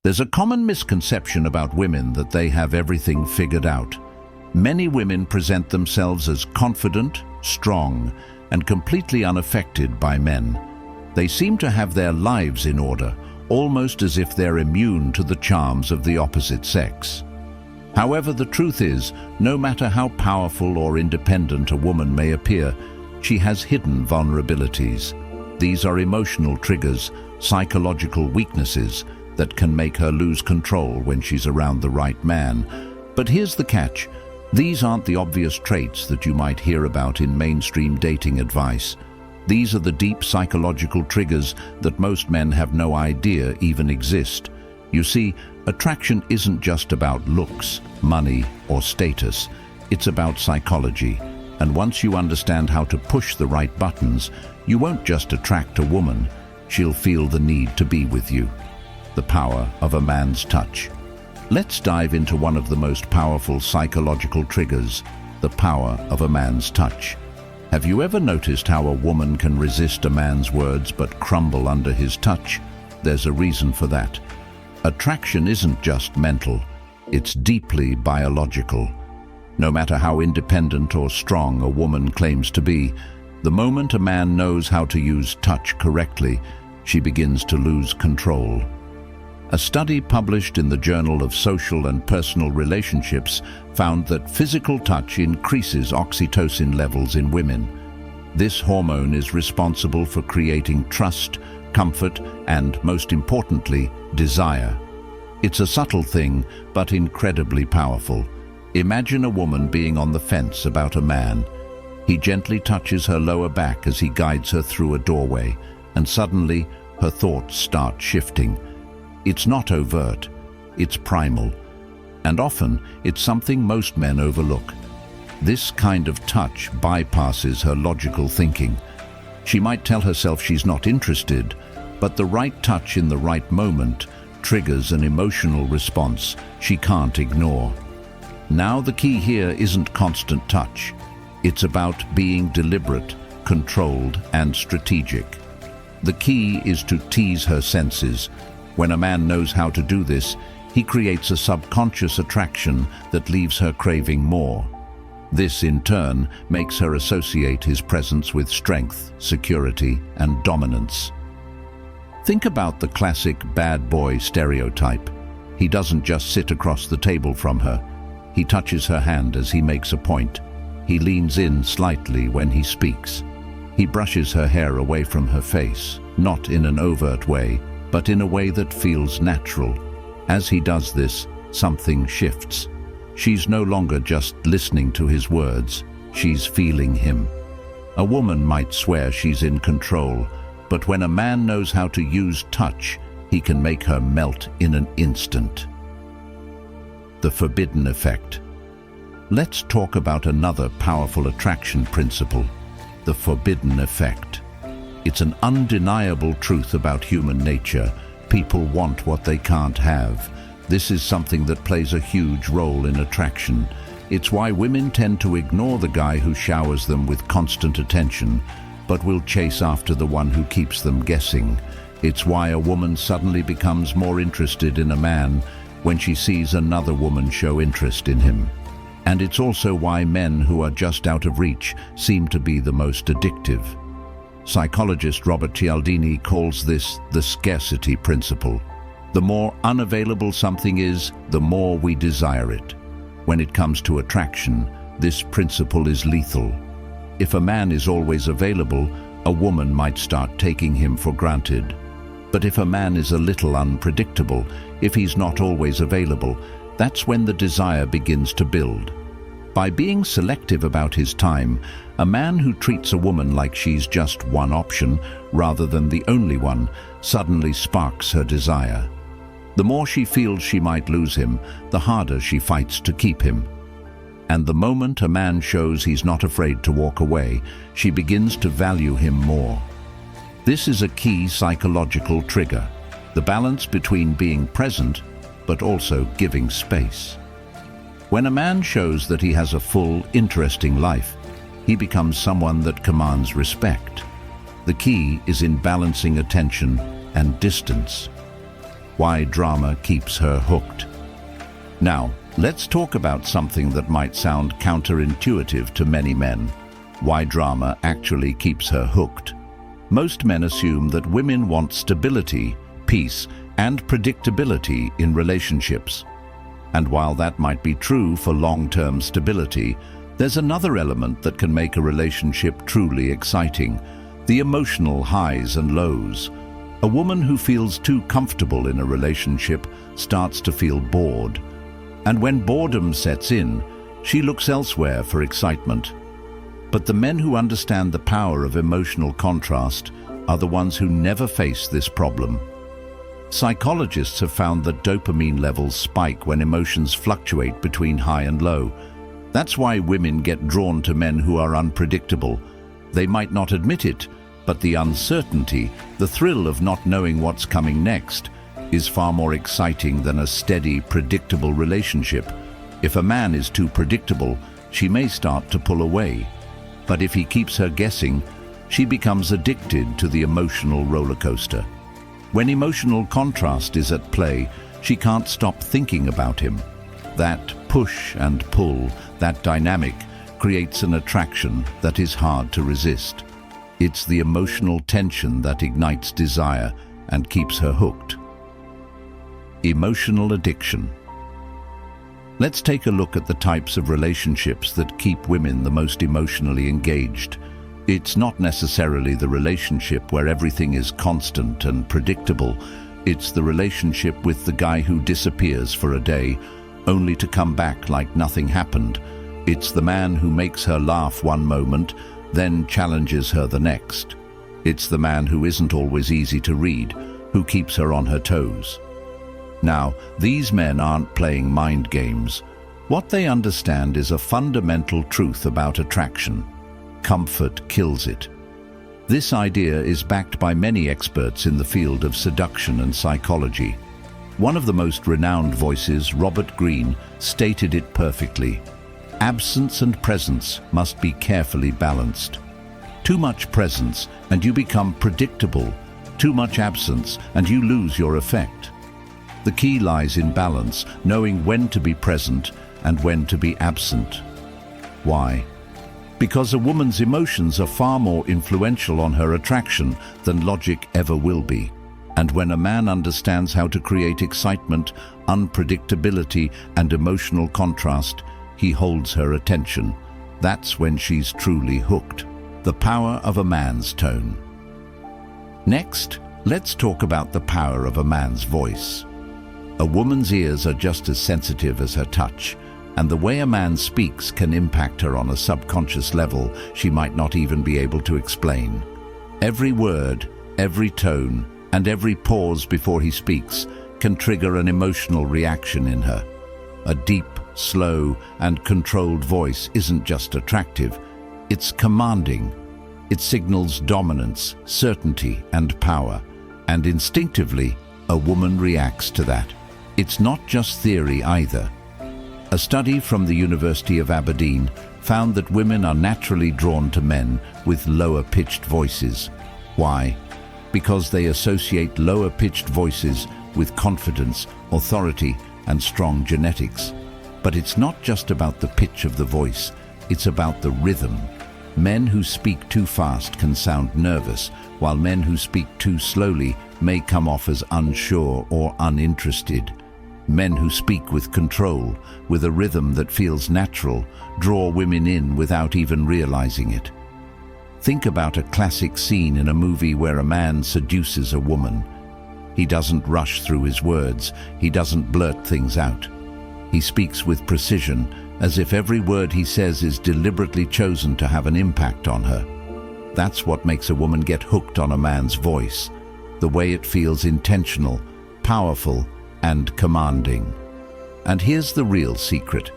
There's a common misconception about women that they have everything figured out. Many women present themselves as confident, strong, and completely unaffected by men. They seem to have their lives in order, almost as if they're immune to the charms of the opposite sex. However, the truth is, no matter how powerful or independent a woman may appear, she has hidden vulnerabilities. These are emotional triggers, psychological weaknesses that can make her lose control when she's around the right man. But here's the catch. These aren't the obvious traits that you might hear about in mainstream dating advice. These are the deep psychological triggers that most men have no idea even exist. You see, attraction isn't just about looks, money, or status. It's about psychology. And once you understand how to push the right buttons, you won't just attract a woman. She'll feel the need to be with you. The power of a man's touch. Let's dive into one of the most powerful psychological triggers, the power of a man's touch. Have you ever noticed how a woman can resist a man's words but crumble under his touch? There's a reason for that. Attraction isn't just mental, it's deeply biological. No matter how independent or strong a woman claims to be, the moment a man knows how to use touch correctly, she begins to lose control. A study published in the Journal of Social and Personal Relationships found that physical touch increases oxytocin levels in women. This hormone is responsible for creating trust, comfort, and, most importantly, desire. It's a subtle thing, but incredibly powerful. Imagine a woman being on the fence about a man. He gently touches her lower back as he guides her through a doorway, and suddenly her thoughts start shifting. It's not overt, it's primal, and often it's something most men overlook. This kind of touch bypasses her logical thinking. She might tell herself she's not interested, but the right touch in the right moment triggers an emotional response she can't ignore. Now the key here isn't constant touch. It's about being deliberate, controlled, and strategic. The key is to tease her senses. When a man knows how to do this, he creates a subconscious attraction that leaves her craving more. This, in turn, makes her associate his presence with strength, security, and dominance. Think about the classic bad boy stereotype. He doesn't just sit across the table from her. He touches her hand as he makes a point. He leans in slightly when he speaks. He brushes her hair away from her face, not in an overt way, but in a way that feels natural. As he does this, something shifts. She's no longer just listening to his words, she's feeling him. A woman might swear she's in control, but when a man knows how to use touch, he can make her melt in an instant. The forbidden effect. Let's talk about another powerful attraction principle, the forbidden effect. It's an undeniable truth about human nature. People want what they can't have. This is something that plays a huge role in attraction. It's why women tend to ignore the guy who showers them with constant attention, but will chase after the one who keeps them guessing. It's why a woman suddenly becomes more interested in a man when she sees another woman show interest in him. And it's also why men who are just out of reach seem to be the most addictive. Psychologist Robert Cialdini calls this the scarcity principle. The more unavailable something is, the more we desire it. When it comes to attraction, this principle is lethal. If a man is always available, a woman might start taking him for granted. But if a man is a little unpredictable, if he's not always available, that's when the desire begins to build. By being selective about his time, a man who treats a woman like she's just one option rather than the only one suddenly sparks her desire. The more she feels she might lose him, the harder she fights to keep him. And the moment a man shows he's not afraid to walk away, she begins to value him more. This is a key psychological trigger, the balance between being present but also giving space. When a man shows that he has a full, interesting life, he becomes someone that commands respect. The key is in balancing attention and distance. Why drama keeps her hooked. Now, let's talk about something that might sound counterintuitive to many men. Why drama actually keeps her hooked. Most men assume that women want stability, peace, and predictability in relationships. And while that might be true for long-term stability, there's another element that can make a relationship truly exciting: the emotional highs and lows. A woman who feels too comfortable in a relationship starts to feel bored. And when boredom sets in, she looks elsewhere for excitement. But the men who understand the power of emotional contrast are the ones who never face this problem. Psychologists have found that dopamine levels spike when emotions fluctuate between high and low. That's why women get drawn to men who are unpredictable. They might not admit it, but the uncertainty, the thrill of not knowing what's coming next, is far more exciting than a steady, predictable relationship. If a man is too predictable, she may start to pull away. But if he keeps her guessing, she becomes addicted to the emotional roller coaster. When emotional contrast is at play, she can't stop thinking about him. That push and pull, that dynamic, creates an attraction that is hard to resist. It's the emotional tension that ignites desire and keeps her hooked. Emotional addiction. Let's take a look at the types of relationships that keep women the most emotionally engaged. It's not necessarily the relationship where everything is constant and predictable. It's the relationship with the guy who disappears for a day, only to come back like nothing happened. It's the man who makes her laugh one moment, then challenges her the next. It's the man who isn't always easy to read, who keeps her on her toes. Now, these men aren't playing mind games. What they understand is a fundamental truth about attraction. Comfort kills it. This idea is backed by many experts in the field of seduction and psychology. One of the most renowned voices, Robert Greene, stated it perfectly. Absence and presence must be carefully balanced. Too much presence and you become predictable. Too much absence and you lose your effect. The key lies in balance, knowing when to be present and when to be absent. Why? Because a woman's emotions are far more influential on her attraction than logic ever will be. And when a man understands how to create excitement, unpredictability, and emotional contrast, he holds her attention. That's when she's truly hooked. The power of a man's tone. Next, let's talk about the power of a man's voice. A woman's ears are just as sensitive as her touch, and the way a man speaks can impact her on a subconscious level she might not even be able to explain. Every word, every tone, and every pause before he speaks can trigger an emotional reaction in her. A deep, slow, and controlled voice isn't just attractive, it's commanding. It signals dominance, certainty, and power, and instinctively, a woman reacts to that. It's not just theory either. A study from the University of Aberdeen found that women are naturally drawn to men with lower-pitched voices. Why? Because they associate lower-pitched voices with confidence, authority, and strong genetics. But it's not just about the pitch of the voice, it's about the rhythm. Men who speak too fast can sound nervous, while men who speak too slowly may come off as unsure or uninterested. Men who speak with control, with a rhythm that feels natural, draw women in without even realizing it. Think about a classic scene in a movie where a man seduces a woman. He doesn't rush through his words, he doesn't blurt things out. He speaks with precision, as if every word he says is deliberately chosen to have an impact on her. That's what makes a woman get hooked on a man's voice, the way it feels intentional, powerful, and commanding. And here's the real secret.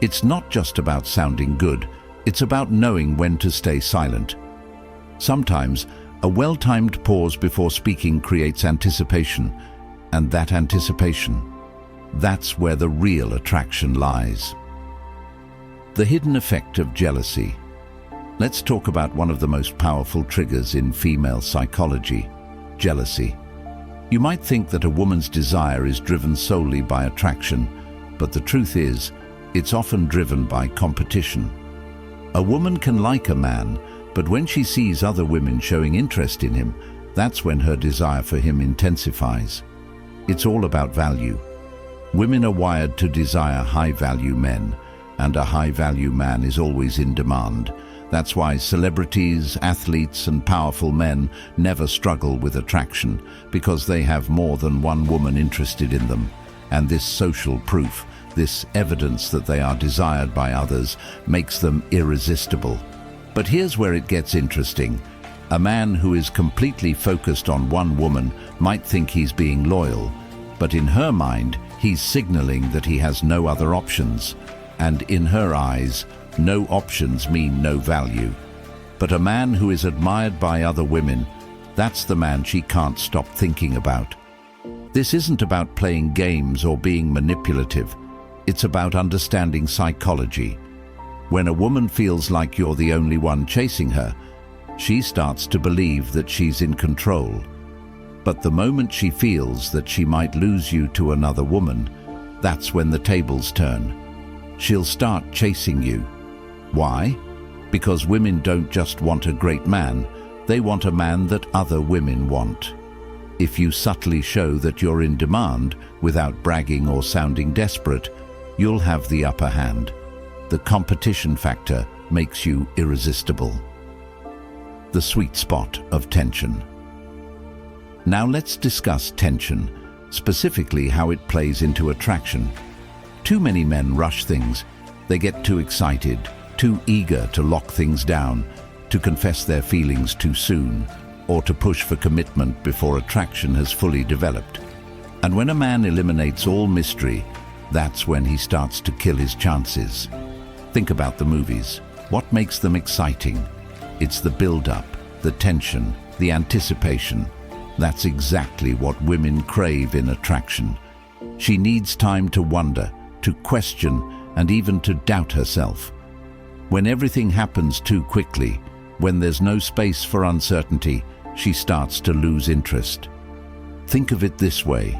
It's not just about sounding good, it's about knowing when to stay silent. Sometimes, a well-timed pause before speaking creates anticipation, and that anticipation, that's where the real attraction lies. The hidden effect of jealousy. Let's talk about one of the most powerful triggers in female psychology: jealousy. You might think that a woman's desire is driven solely by attraction, but the truth is, it's often driven by competition. A woman can like a man, but when she sees other women showing interest in him, that's when her desire for him intensifies. It's all about value. Women are wired to desire high-value men, and a high-value man is always in demand. That's why celebrities, athletes, and powerful men never struggle with attraction, because they have more than one woman interested in them. And this social proof, this evidence that they are desired by others, makes them irresistible. But here's where it gets interesting. A man who is completely focused on one woman might think he's being loyal, but in her mind, he's signaling that he has no other options. And in her eyes, no options mean no value. But a man who is admired by other women, that's the man she can't stop thinking about. This isn't about playing games or being manipulative. It's about understanding psychology. When a woman feels like you're the only one chasing her, she starts to believe that she's in control. But the moment she feels that she might lose you to another woman, that's when the tables turn. She'll start chasing you. Why? Because women don't just want a great man, they want a man that other women want. If you subtly show that you're in demand, without bragging or sounding desperate, you'll have the upper hand. The competition factor makes you irresistible. The sweet spot of tension. Now let's discuss tension, specifically how it plays into attraction. Too many men rush things. They get too excited, too eager to lock things down, to confess their feelings too soon, or to push for commitment before attraction has fully developed. And when a man eliminates all mystery, that's when he starts to kill his chances. Think about the movies. What makes them exciting? It's the build-up, the tension, the anticipation. That's exactly what women crave in attraction. She needs time to wonder, to question, and even to doubt herself. When everything happens too quickly, when there's no space for uncertainty, she starts to lose interest. Think of it this way.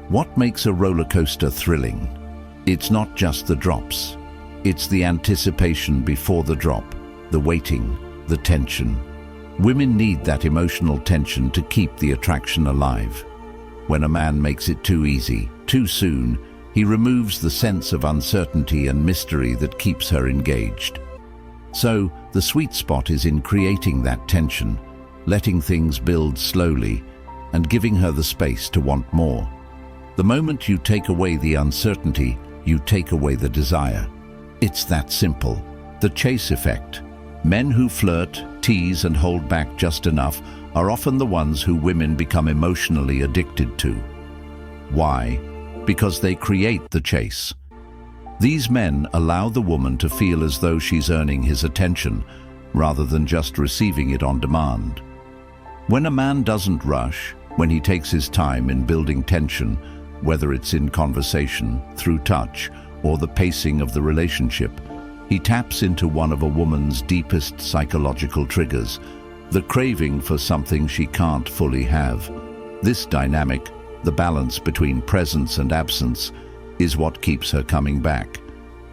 What makes a roller coaster thrilling? It's not just the drops. It's the anticipation before the drop, the waiting, the tension. Women need that emotional tension to keep the attraction alive. When a man makes it too easy, too soon, he removes the sense of uncertainty and mystery that keeps her engaged. So, the sweet spot is in creating that tension, letting things build slowly, and giving her the space to want more. The moment you take away the uncertainty, you take away the desire. It's that simple. The chase effect. Men who flirt, tease, and hold back just enough are often the ones who women become emotionally addicted to. Why? Because they create the chase. These men allow the woman to feel as though she's earning his attention, rather than just receiving it on demand. When a man doesn't rush, when he takes his time in building tension, whether it's in conversation, through touch, or the pacing of the relationship, he taps into one of a woman's deepest psychological triggers, the craving for something she can't fully have. This dynamic, the balance between presence and absence, is what keeps her coming back.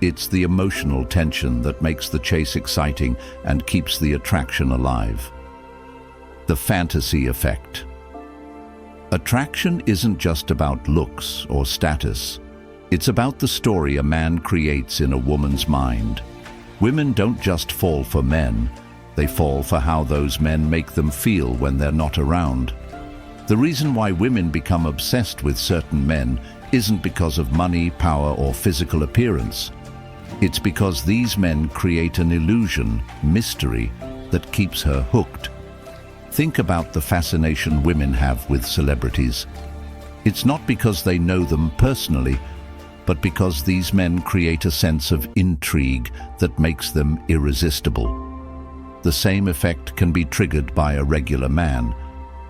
It's the emotional tension that makes the chase exciting and keeps the attraction alive. The fantasy effect. Attraction isn't just about looks or status. It's about the story a man creates in a woman's mind. Women don't just fall for men, they fall for how those men make them feel when they're not around. The reason why women become obsessed with certain men isn't because of money, power, or physical appearance. It's because these men create an illusion, mystery, that keeps her hooked. Think about the fascination women have with celebrities. It's not because they know them personally, but because these men create a sense of intrigue that makes them irresistible. The same effect can be triggered by a regular man,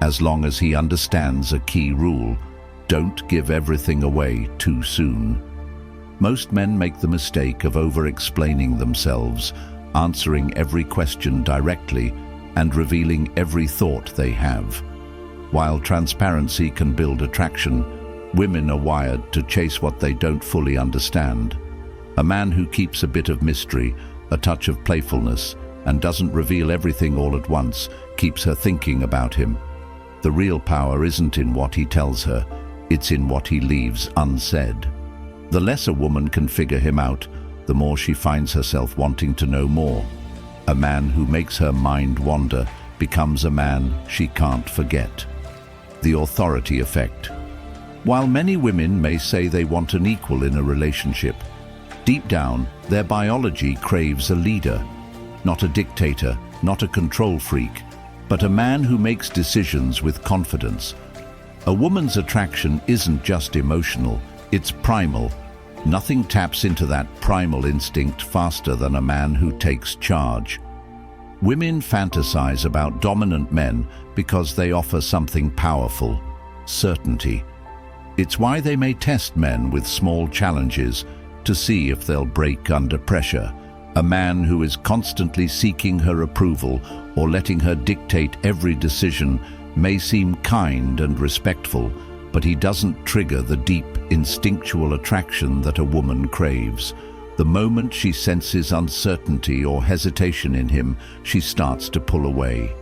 as long as he understands a key rule: don't give everything away too soon. Most men make the mistake of over-explaining themselves, answering every question directly, and revealing every thought they have. While transparency can build attraction, women are wired to chase what they don't fully understand. A man who keeps a bit of mystery, a touch of playfulness, and doesn't reveal everything all at once keeps her thinking about him. The real power isn't in what he tells her, it's in what he leaves unsaid. The less a woman can figure him out, the more she finds herself wanting to know more. A man who makes her mind wander becomes a man she can't forget. The authority effect. While many women may say they want an equal in a relationship, deep down, their biology craves a leader. Not a dictator, not a control freak, but a man who makes decisions with confidence. A woman's attraction isn't just emotional, it's primal. Nothing taps into that primal instinct faster than a man who takes charge. Women fantasize about dominant men because they offer something powerful: certainty. It's why they may test men with small challenges to see if they'll break under pressure. A man who is constantly seeking her approval or letting her dictate every decision may seem kind and respectful, but he doesn't trigger the deep, instinctual attraction that a woman craves. The moment she senses uncertainty or hesitation in him, she starts to pull away.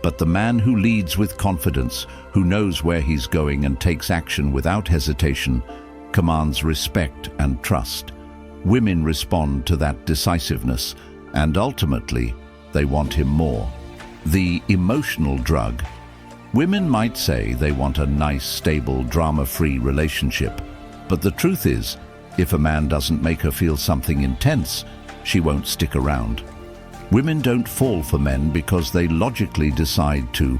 But the man who leads with confidence, who knows where he's going and takes action without hesitation, commands respect and trust. Women respond to that decisiveness, and ultimately, they want him more. The emotional drug. Women might say they want a nice, stable, drama-free relationship, but the truth is, if a man doesn't make her feel something intense, she won't stick around. Women don't fall for men because they logically decide to.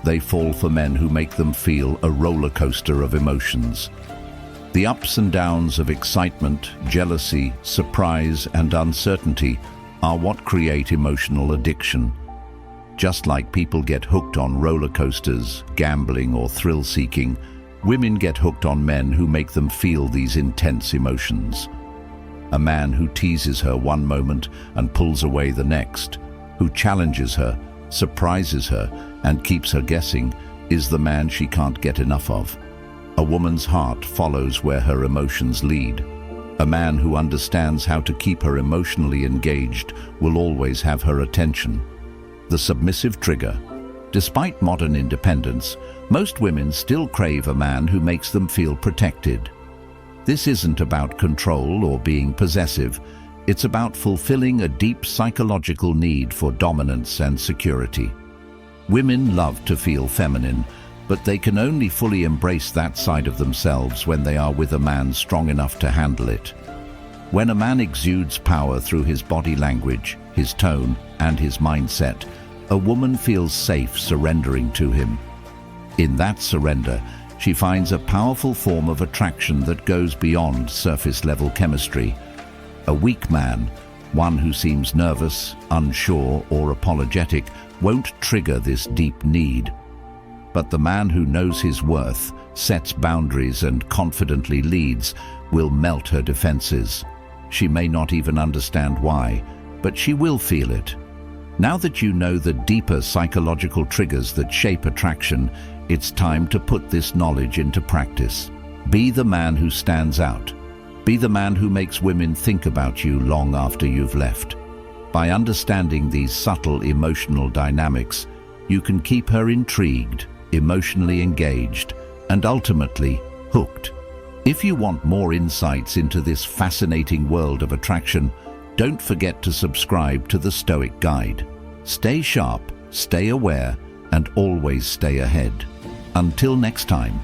They fall for men who make them feel a roller coaster of emotions. The ups and downs of excitement, jealousy, surprise, and uncertainty are what create emotional addiction. Just like people get hooked on roller coasters, gambling, or thrill-seeking, women get hooked on men who make them feel these intense emotions. A man who teases her one moment and pulls away the next, who challenges her, surprises her, and keeps her guessing, is the man she can't get enough of. A woman's heart follows where her emotions lead. A man who understands how to keep her emotionally engaged will always have her attention. The submissive trigger. Despite modern independence, most women still crave a man who makes them feel protected. This isn't about control or being possessive. It's about fulfilling a deep psychological need for dominance and security. Women love to feel feminine, but they can only fully embrace that side of themselves when they are with a man strong enough to handle it. When a man exudes power through his body language, his tone, and his mindset, a woman feels safe surrendering to him. In that surrender, she finds a powerful form of attraction that goes beyond surface-level chemistry. A weak man, one who seems nervous, unsure, or apologetic, won't trigger this deep need. But the man who knows his worth, sets boundaries, and confidently leads will melt her defenses. She may not even understand why, but she will feel it. Now that you know the deeper psychological triggers that shape attraction, it's time to put this knowledge into practice. Be the man who stands out. Be the man who makes women think about you long after you've left. By understanding these subtle emotional dynamics, you can keep her intrigued, emotionally engaged, and ultimately hooked. If you want more insights into this fascinating world of attraction, don't forget to subscribe to the Stoic Guide. Stay sharp, stay aware, and always stay ahead. Until next time.